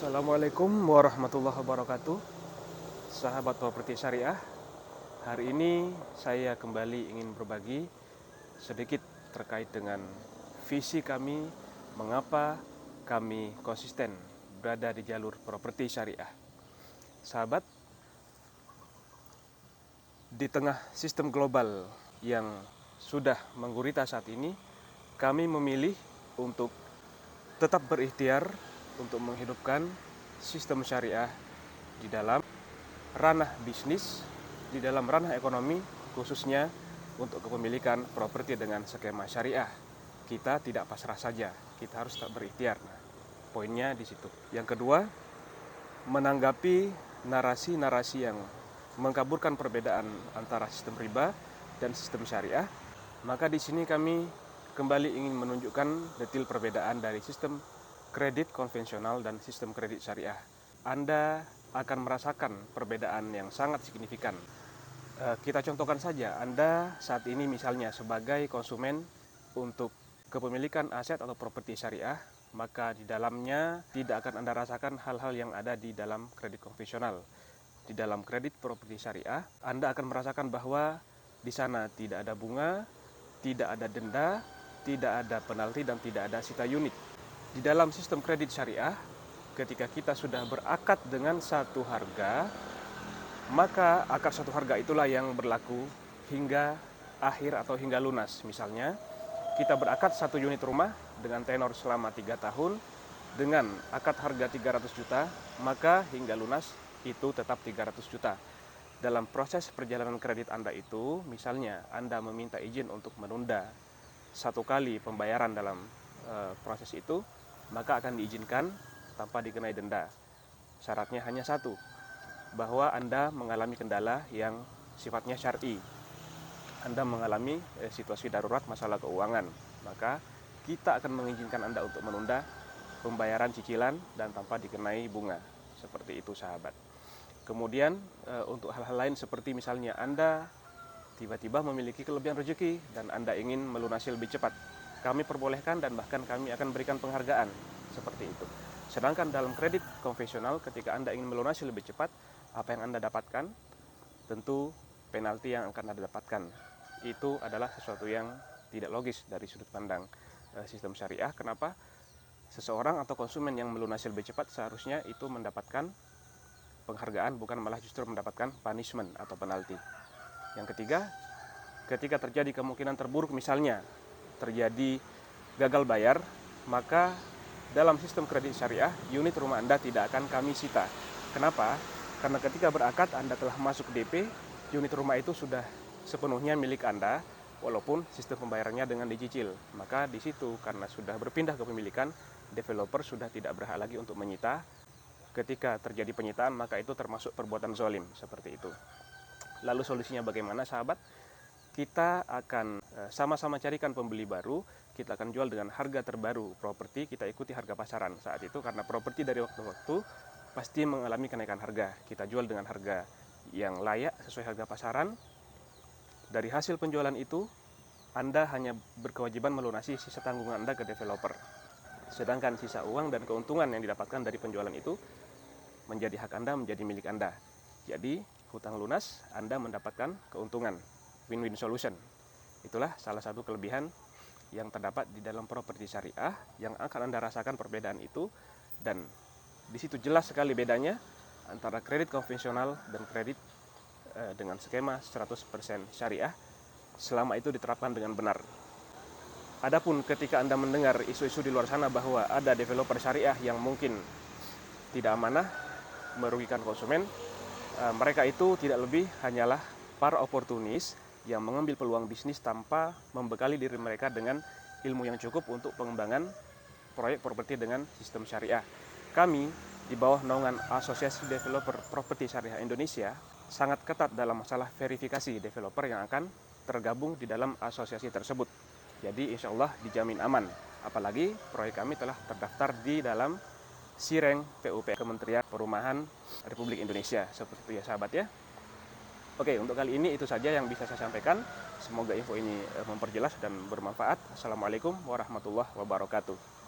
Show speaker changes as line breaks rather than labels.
Assalamualaikum warahmatullahi wabarakatuh. Sahabat properti syariah, hari ini saya kembali ingin berbagi sedikit terkait dengan visi kami, mengapa kami konsisten berada di jalur properti syariah. Sahabat, di tengah sistem global yang sudah menggurita saat ini, kami memilih untuk tetap berikhtiar untuk menghidupkan sistem syariah di dalam ranah bisnis, di dalam ranah ekonomi, khususnya untuk kepemilikan properti dengan skema syariah. Kita tidak pasrah saja, kita harus tetap berikhtiar. Nah, poinnya di situ. Yang kedua, menanggapi narasi-narasi yang mengkaburkan perbedaan antara sistem riba dan sistem syariah, maka di sini kami kembali ingin menunjukkan detail perbedaan dari sistem kredit konvensional dan sistem kredit syariah. Anda akan merasakan perbedaan yang sangat signifikan. Kita contohkan saja, Anda saat ini misalnya sebagai konsumen untuk kepemilikan aset atau properti syariah, maka di dalamnya tidak akan Anda rasakan hal-hal yang ada di dalam kredit konvensional. Di dalam kredit properti syariah, Anda akan merasakan bahwa di sana tidak ada bunga, tidak ada denda, tidak ada penalti, dan tidak ada sita unit. Di dalam sistem kredit syariah, ketika kita sudah berakad dengan satu harga, maka akad satu harga itulah yang berlaku hingga akhir atau hingga lunas. Misalnya, kita berakad satu unit rumah dengan tenor selama 3 tahun, dengan akad harga 300 juta, maka hingga lunas itu tetap 300 juta. Dalam proses perjalanan kredit Anda itu, misalnya Anda meminta izin untuk menunda satu kali pembayaran dalam proses itu, maka akan diizinkan tanpa dikenai denda. Syaratnya hanya satu, bahwa Anda mengalami kendala yang sifatnya syar'i. Anda mengalami situasi darurat masalah keuangan, maka kita akan mengizinkan Anda untuk menunda pembayaran cicilan dan tanpa dikenai bunga. Seperti itu, sahabat. Kemudian untuk hal-hal lain seperti misalnya Anda tiba-tiba memiliki kelebihan rezeki dan Anda ingin melunasi lebih cepat, kami perbolehkan dan bahkan kami akan berikan penghargaan seperti itu. Sedangkan dalam kredit konvensional, ketika Anda ingin melunasi lebih cepat, apa yang Anda dapatkan? Tentu penalti yang akan Anda dapatkan. Itu adalah sesuatu yang tidak logis dari sudut pandang sistem syariah. Kenapa? Seseorang atau konsumen yang melunasi lebih cepat seharusnya itu mendapatkan penghargaan, bukan malah justru mendapatkan punishment atau penalti. Yang ketiga, ketika terjadi kemungkinan terburuk, misalnya terjadi gagal bayar, maka dalam sistem kredit syariah, unit rumah Anda tidak akan kami sita. Kenapa? Karena ketika berakad Anda telah masuk DP, unit rumah itu sudah sepenuhnya milik Anda, walaupun sistem pembayarannya dengan dicicil. Maka di situ karena sudah berpindah kepemilikan, developer sudah tidak berhak lagi untuk menyita. Ketika terjadi penyitaan, maka itu termasuk perbuatan zalim, seperti itu. Lalu solusinya bagaimana, sahabat? Kita akan sama-sama carikan pembeli baru, kita akan jual dengan harga terbaru properti, kita ikuti harga pasaran saat itu, karena properti dari waktu ke waktu pasti mengalami kenaikan harga. Kita jual dengan harga yang layak sesuai harga pasaran. Dari hasil penjualan itu, Anda hanya berkewajiban melunasi sisa tanggungan Anda ke developer. Sedangkan sisa uang dan keuntungan yang didapatkan dari penjualan itu menjadi hak Anda, menjadi milik Anda. Jadi, hutang lunas, Anda mendapatkan keuntungan. Win-win solution. Itulah salah satu kelebihan yang terdapat di dalam properti syariah yang akan Anda rasakan perbedaan itu, dan di situ jelas sekali bedanya antara kredit konvensional dan kredit dengan skema 100% syariah selama itu diterapkan dengan benar. Adapun ketika Anda mendengar isu-isu di luar sana bahwa ada developer syariah yang mungkin tidak amanah, merugikan konsumen, mereka itu tidak lebih hanyalah para oportunis yang mengambil peluang bisnis tanpa membekali diri mereka dengan ilmu yang cukup untuk pengembangan proyek properti dengan sistem syariah. Kami di bawah naungan Asosiasi Developer Properti Syariah Indonesia sangat ketat dalam masalah verifikasi developer yang akan tergabung di dalam asosiasi tersebut. Jadi insya Allah dijamin aman. Apalagi proyek kami telah terdaftar di dalam SIRENG PUP Kementerian Perumahan Republik Indonesia. Seperti itu ya, sahabat ya. Oke, untuk kali ini itu saja yang bisa saya sampaikan. Semoga info ini memperjelas dan bermanfaat. Assalamualaikum warahmatullahi wabarakatuh.